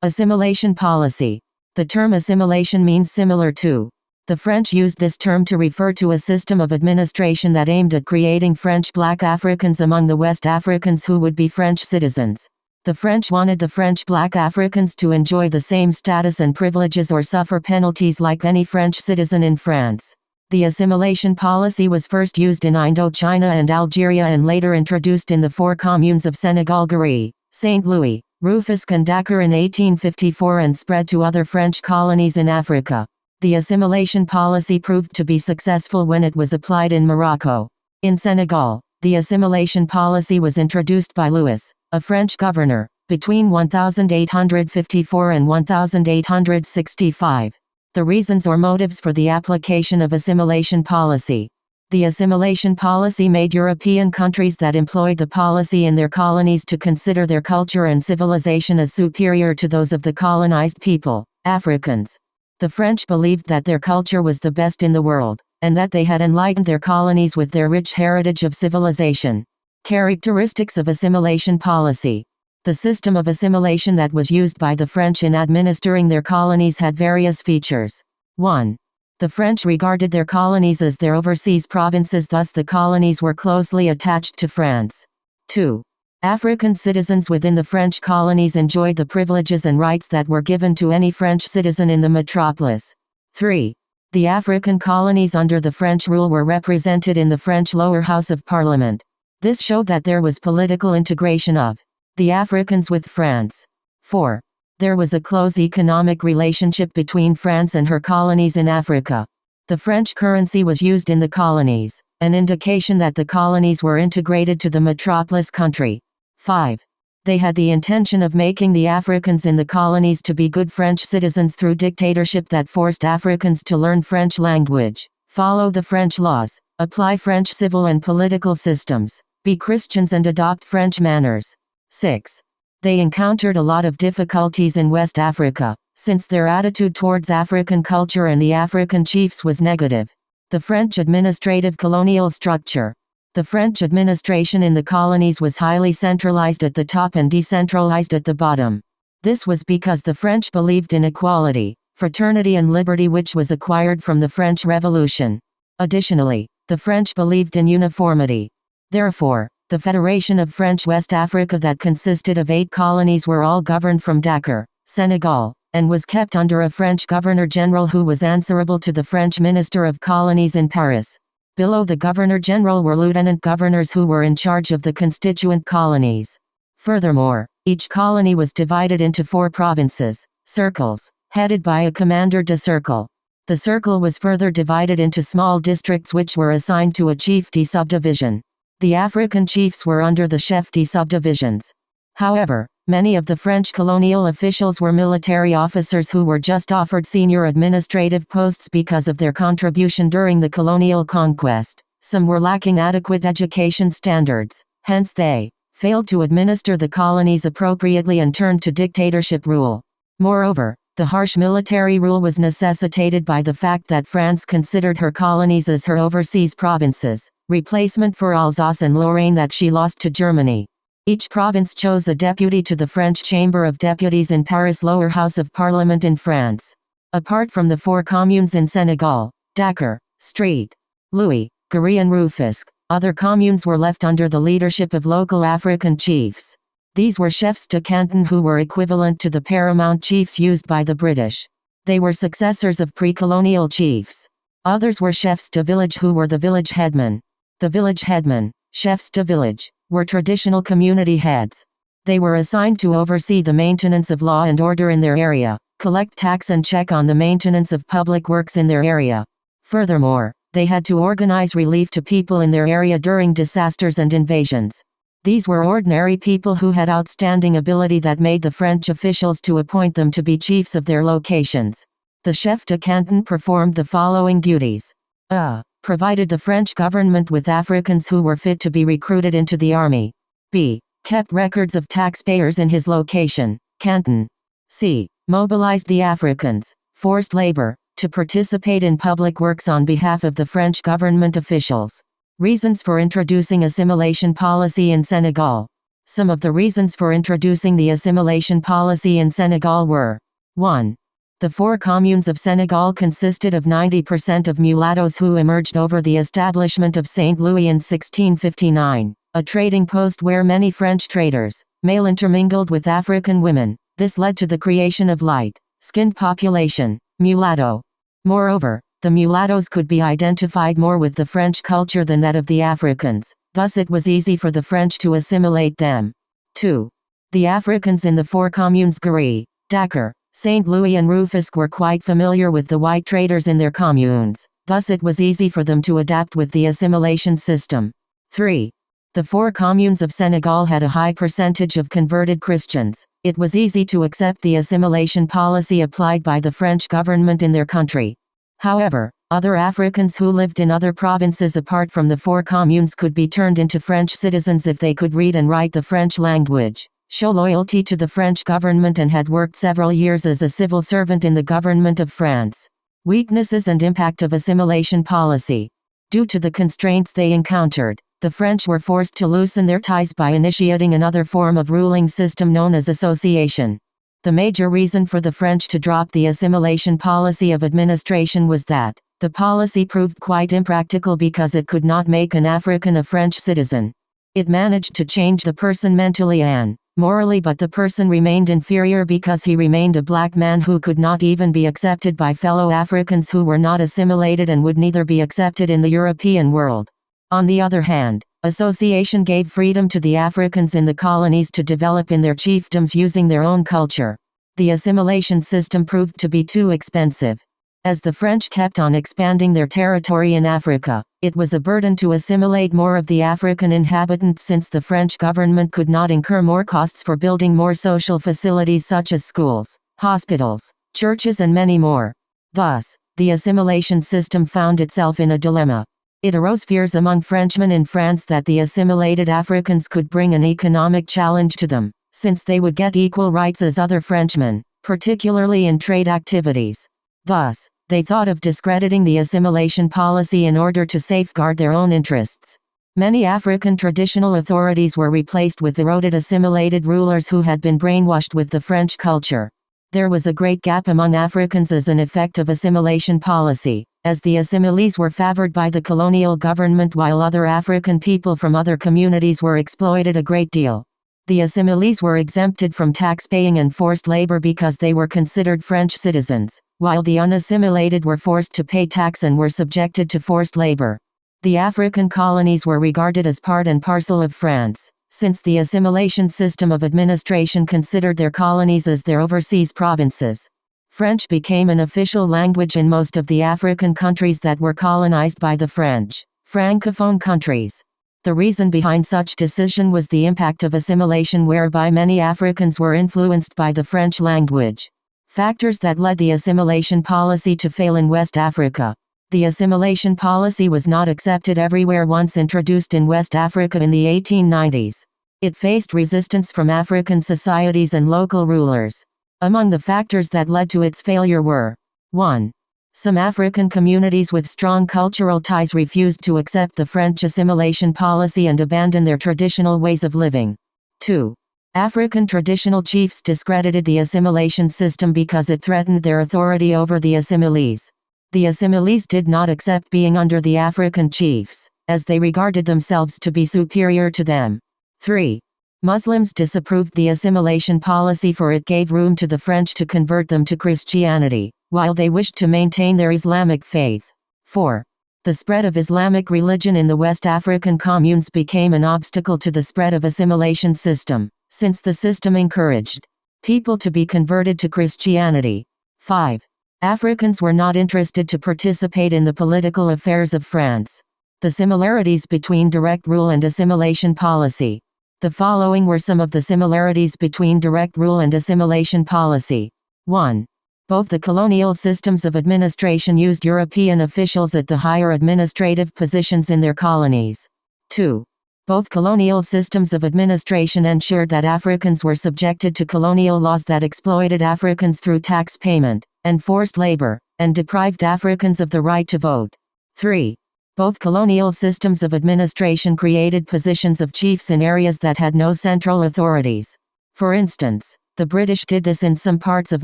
Assimilation policy. The term assimilation means similar to. The French used this term to refer to a system of administration that aimed at creating French black Africans among the West Africans who would be French citizens. The French wanted the French black Africans to enjoy the same status and privileges or suffer penalties like any French citizen in France. The assimilation policy was first used in Indochina and Algeria and later introduced in the four communes of Senegal, Gary, Saint Louis, Rufisque and Dakar in 1854 and spread to other French colonies in Africa. The assimilation policy proved to be successful when it was applied in Morocco. In Senegal, the assimilation policy was introduced by Louis, a French governor, between 1854 and 1865. The reasons or motives for the application of assimilation policy. The assimilation policy made European countries that employed the policy in their colonies to consider their culture and civilization as superior to those of the colonized people, Africans. The French believed that their culture was the best in the world, and that they had enlightened their colonies with their rich heritage of civilization. Characteristics of assimilation policy. The system of assimilation that was used by the French in administering their colonies had various features. 1. The French regarded their colonies as their overseas provinces, thus the colonies were closely attached to France. 2. African citizens within the French colonies enjoyed the privileges and rights that were given to any French citizen in the metropolis. 3. The African colonies under the French rule were represented in the French lower house of parliament. This showed that there was political integration of the Africans with France. 4. There was a close economic relationship between France and her colonies in Africa. The French currency was used in the colonies, an indication that the colonies were integrated to the metropolis country. 5. They had the intention of making the Africans in the colonies to be good French citizens through dictatorship that forced Africans to learn French language, follow the French laws, apply French civil and political systems, be Christians and adopt French manners. 6. They encountered a lot of difficulties in West Africa, since their attitude towards African culture and the African chiefs was negative. The French administrative colonial structure. The French administration in the colonies was highly centralized at the top and decentralized at the bottom. This was because the French believed in equality, fraternity and liberty, which was acquired from the French Revolution. Additionally, the French believed in uniformity. Therefore, the Federation of French West Africa that consisted of 8 colonies were all governed from Dakar, Senegal, and was kept under a French governor-general who was answerable to the French Minister of Colonies in Paris. Below the governor-general were lieutenant governors who were in charge of the constituent colonies. Furthermore, each colony was divided into 4 provinces, circles, headed by a commander de cercle. The circle was further divided into small districts which were assigned to a chief de subdivision. The African chiefs were under the chef de subdivisions. However, many of the French colonial officials were military officers who were just offered senior administrative posts because of their contribution during the colonial conquest. Some were lacking adequate education standards, hence they failed to administer the colonies appropriately and turned to dictatorship rule. Moreover, the harsh military rule was necessitated by the fact that France considered her colonies as her overseas provinces, replacement for Alsace and Lorraine that she lost to Germany. Each province chose a deputy to the French Chamber of Deputies in Paris, lower house of parliament in France. Apart from the 4 communes in Senegal, Dakar, St. Louis, Gary and Rufisque, other communes were left under the leadership of local African chiefs. These were chefs de canton who were equivalent to the paramount chiefs used by the British. They were successors of pre-colonial chiefs. Others were chefs de village who were the village headmen. The village headmen, chefs de village, were traditional community heads. They were assigned to oversee the maintenance of law and order in their area, collect tax and check on the maintenance of public works in their area. Furthermore, they had to organize relief to people in their area during disasters and invasions. These were ordinary people who had outstanding ability that made the French officials to appoint them to be chiefs of their locations. The chef de canton performed the following duties. A. Provided the French government with Africans who were fit to be recruited into the army. B. Kept records of taxpayers in his location, canton. C. Mobilized the Africans, forced labor, to participate in public works on behalf of the French government officials. Reasons for introducing assimilation policy in Senegal. Some of the reasons for introducing the assimilation policy in Senegal were: 1. The 4 communes of Senegal consisted of 90% of mulattoes who emerged over the establishment of St. Louis in 1659, a trading post where many French traders, male intermingled with African women. This led to the creation of light-skinned population, mulatto. Moreover, the mulattoes could be identified more with the French culture than that of the Africans, thus it was easy for the French to assimilate them. 2. The Africans in the 4 communes Gary, Dakar, St. Louis and Rufisque were quite familiar with the white traders in their communes, thus it was easy for them to adapt with the assimilation system. 3. The 4 communes of Senegal had a high percentage of converted Christians. It was easy to accept the assimilation policy applied by the French government in their country. However, other Africans who lived in other provinces apart from the 4 communes could be turned into French citizens if they could read and write the French language, show loyalty to the French government and had worked several years as a civil servant in the government of France. Weaknesses and impact of assimilation policy. Due to the constraints they encountered, the French were forced to loosen their ties by initiating another form of ruling system known as association. The major reason for the French to drop the assimilation policy of administration was that the policy proved quite impractical because it could not make an African a French citizen. It managed to change the person mentally and morally, but the person remained inferior because he remained a black man who could not even be accepted by fellow Africans who were not assimilated and would neither be accepted in the European world. On the other hand, association gave freedom to the Africans in the colonies to develop in their chiefdoms using their own culture. The assimilation system proved to be too expensive. As the French kept on expanding their territory in Africa, it was a burden to assimilate more of the African inhabitants since the French government could not incur more costs for building more social facilities such as schools, hospitals, churches and many more. Thus, the assimilation system found itself in a dilemma. It arose fears among Frenchmen in France that the assimilated Africans could bring an economic challenge to them, since they would get equal rights as other Frenchmen, particularly in trade activities. Thus, they thought of discrediting the assimilation policy in order to safeguard their own interests. Many African traditional authorities were replaced with eroded assimilated rulers who had been brainwashed with the French culture. There was a great gap among Africans as an effect of assimilation policy, as the assimilees were favored by the colonial government while other African people from other communities were exploited a great deal. The assimilees were exempted from tax paying and forced labor because they were considered French citizens, while the unassimilated were forced to pay tax and were subjected to forced labor. The African colonies were regarded as part and parcel of France, since the assimilation system of administration considered their colonies as their overseas provinces. French became an official language in most of the African countries that were colonized by the French, Francophone countries. The reason behind such decision was the impact of assimilation, whereby many Africans were influenced by the French language. Factors that led the assimilation policy to fail in West Africa. The assimilation policy was not accepted everywhere once introduced in West Africa in the 1890s. It faced resistance from African societies and local rulers. Among the factors that led to its failure were: 1. Some African communities with strong cultural ties refused to accept the French assimilation policy and abandon their traditional ways of living. 2. African traditional chiefs discredited the assimilation system because it threatened their authority over the assimilees. The assimilees did not accept being under the African chiefs, as they regarded themselves to be superior to them. 3. Muslims disapproved the assimilation policy for it gave room to the French to convert them to Christianity, while they wished to maintain their Islamic faith. 4. The spread of Islamic religion in the West African communes became an obstacle to the spread of assimilation system, since the system encouraged people to be converted to Christianity. 5. Africans were not interested to participate in the political affairs of France. The similarities between direct rule and assimilation policy. The following were some of the similarities between direct rule and assimilation policy. 1. Both the colonial systems of administration used European officials at the higher administrative positions in their colonies. 2. Both colonial systems of administration ensured that Africans were subjected to colonial laws that exploited Africans through tax payment and forced labor, and deprived Africans of the right to vote. 3. Both colonial systems of administration created positions of chiefs in areas that had no central authorities. For instance, the British did this in some parts of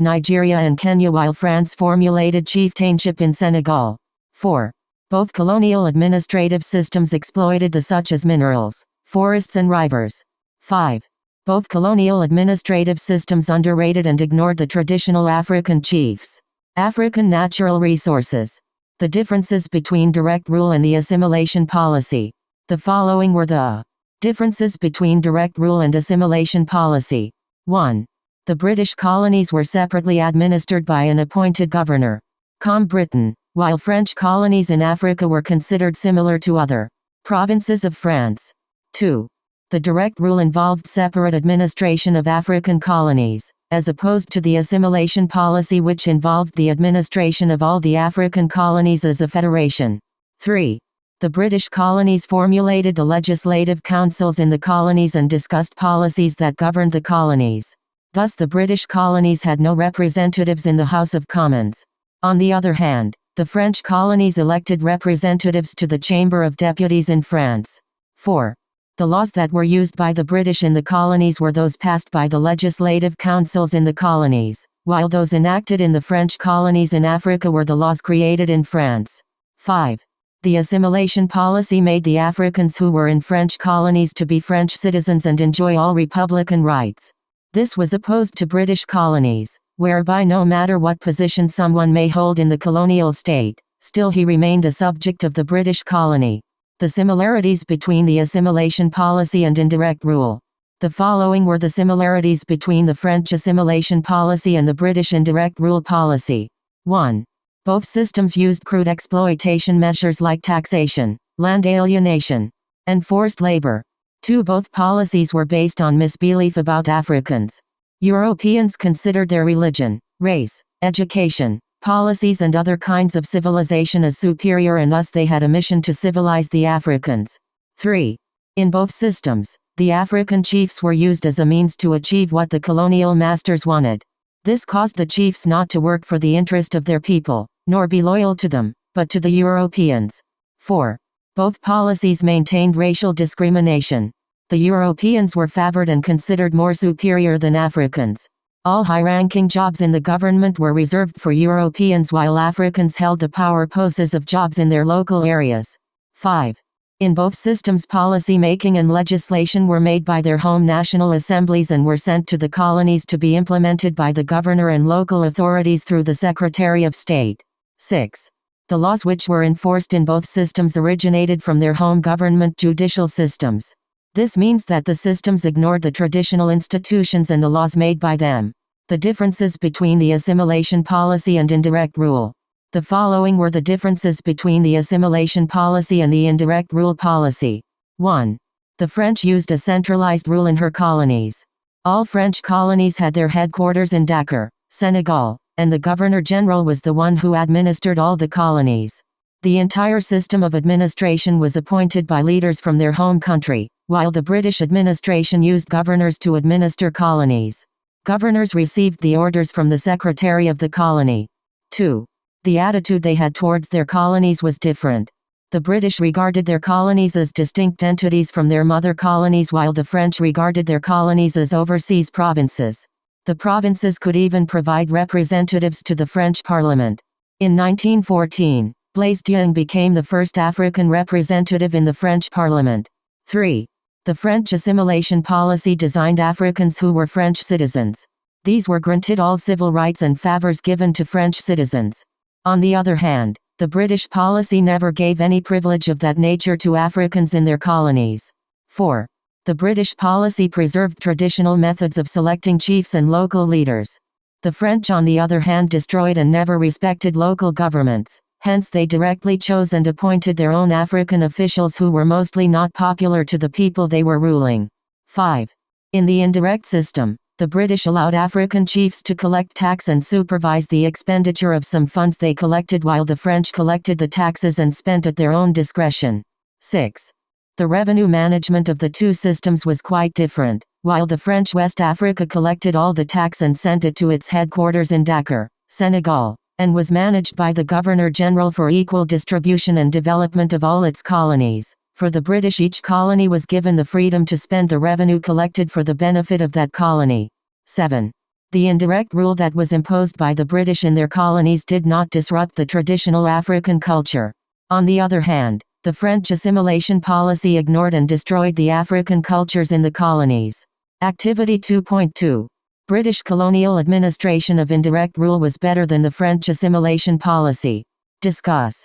Nigeria and Kenya, while France formulated chieftainship in Senegal. 4. Both colonial administrative systems exploited the such as minerals, forests and rivers. 5. Both colonial administrative systems underrated and ignored the traditional African chiefs. African natural resources. The differences between direct rule and the assimilation policy. The following were the differences between direct rule and assimilation policy. 1. The British colonies were separately administered by an appointed governor, comme Britain, while French colonies in Africa were considered similar to other provinces of France. 2. The direct rule involved separate administration of African colonies, as opposed to the assimilation policy, which involved the administration of all the African colonies as a federation. 3. The British colonies formulated the legislative councils in the colonies and discussed policies that governed the colonies. Thus the British colonies had no representatives in the House of Commons. On the other hand, the French colonies elected representatives to the Chamber of Deputies in France. 4. The laws that were used by the British in the colonies were those passed by the legislative councils in the colonies, while those enacted in the French colonies in Africa were the laws created in France. 5. The assimilation policy made the Africans who were in French colonies to be French citizens and enjoy all republican rights. This was opposed to British colonies, whereby no matter what position someone may hold in the colonial state, still he remained a subject of the British colony. The similarities between the assimilation policy and indirect rule. The following were the similarities between the French assimilation policy and the British indirect rule policy. 1. Both systems used crude exploitation measures like taxation, land alienation, and forced labor. 2. Both policies were based on misbelief about Africans. Europeans considered their religion, race, education, policies and other kinds of civilization as superior, and thus they had a mission to civilize the Africans. 3. In both systems, the African chiefs were used as a means to achieve what the colonial masters wanted. This caused the chiefs not to work for the interest of their people, nor be loyal to them, but to the Europeans. 4. Both policies maintained racial discrimination. The Europeans were favored and considered more superior than Africans. All high-ranking jobs in the government were reserved for Europeans, while Africans held the power poses of jobs in their local areas. 5. In both systems, policy-making and legislation were made by their home national assemblies and were sent to the colonies to be implemented by the governor and local authorities through the Secretary of State. 6. The laws which were enforced in both systems originated from their home government judicial systems. This means that the systems ignored the traditional institutions and the laws made by them. The differences between the assimilation policy and indirect rule. The following were the differences between the assimilation policy and the indirect rule policy. 1. The French used a centralized rule in her colonies. All French colonies had their headquarters in Dakar, Senegal, and the Governor-General was the one who administered all the colonies. The entire system of administration was appointed by leaders from their home country, while the British administration used governors to administer colonies. Governors received the orders from the Secretary of the colony. 2. The attitude they had towards their colonies was different. The British regarded their colonies as distinct entities from their mother colonies, while the French regarded their colonies as overseas provinces. The provinces could even provide representatives to the French Parliament. In 1914, Blaise Diagne became the first African representative in the French Parliament. 3. The French assimilation policy designed Africans who were French citizens. These were granted all civil rights and favors given to French citizens. On the other hand, the British policy never gave any privilege of that nature to Africans in their colonies. 4. The British policy preserved traditional methods of selecting chiefs and local leaders. The French, on the other hand, destroyed and never respected local governments. Hence they directly chose and appointed their own African officials who were mostly not popular to the people they were ruling. 5. In the indirect system, the British allowed African chiefs to collect tax and supervise the expenditure of some funds they collected, while the French collected the taxes and spent at their own discretion. 6. The revenue management of the two systems was quite different. While the French West Africa collected all the tax and sent it to its headquarters in Dakar, Senegal, and was managed by the Governor-General for equal distribution and development of all its colonies. For the British, each colony was given the freedom to spend the revenue collected for the benefit of that colony. 7. The indirect rule that was imposed by the British in their colonies did not disrupt the traditional African culture. On the other hand, the French assimilation policy ignored and destroyed the African cultures in the colonies. Activity 2.2. British colonial administration of indirect rule was better than the French assimilation policy. Discuss.